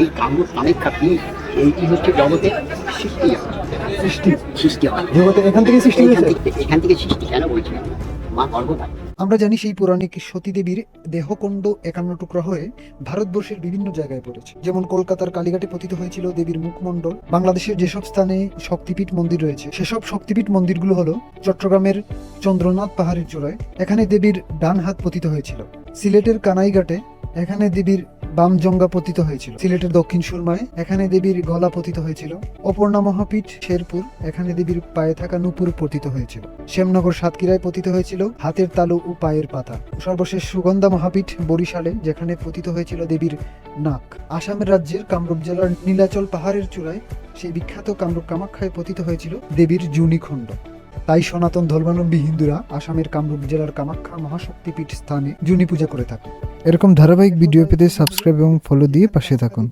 এই কামরূপ কামাখ্যা পীঠ এইটি হচ্ছে জগতের সৃষ্টি সৃষ্টি সৃষ্টি হয় জগতে এখান থেকে সৃষ্টি হয়েছে। এখান থেকে সৃষ্টি কেন বলছি আমি? মা গর্ভপাত। আমরা জানি সেই পৌরাণিক সতীদেবীর দেহকণ্ড 51 টুকরা হয়ে ভারতবর্ষের বিভিন্ন জায়গায় পড়েছে। যেমন কলকাতার কালীঘাটে পতিত হয়েছিল দেবীর মুখমণ্ডল। বাংলাদেশের যেসব স্থানে শক্তিপীঠ মন্দির রয়েছে সেসব শক্তিপীঠ মন্দিরগুলো হলো চট্টগ্রামের চন্দ্রনাথ পাহাড়ের চূড়ায়, এখানে দেবীর ডান হাত পতিত হয়েছিল। সিলেটের কানাইঘাটে এখানে দেবীর বাম জঙ্গা পতিত হয়েছিল। সিলেটের দক্ষিণ সুরমায় এখানে দেবীর গলা পতিত হয়েছিল। অপর্ণা মহাপীঠ শেরপুর, এখানে দেবীর পায়ে থাকা নূপুর পতিত হয়েছিল। শ্যামনগর সাতক্ষীরায় পতিত হয়েছিল হাতের তালু ও পায়ের পাতা। সর্বশেষ সুগন্ধা মহাপীঠ বরিশালে, যেখানে পতিত হয়েছিল দেবীর নাক। আসামের রাজ্যের কামরূপ জেলার নীলাচল পাহাড়ের চূড়ায় সেই বিখ্যাত কামরূপ কামাখ্যায় পতিত হয়েছিল দেবীর জুনিখণ্ড। তাই সনাতন ধর্মাবলম্বী হিন্দুরা আসামের কামরূপ জেলার কামাখ্যা মহাশক্তিপীঠ স্থানে জুনি পূজা করে থাকে। এরকম ধারাবাহিক ভিডিও পেতে সাবস্ক্রাইব এবং ফলো দিয়ে পাশে থাকুন।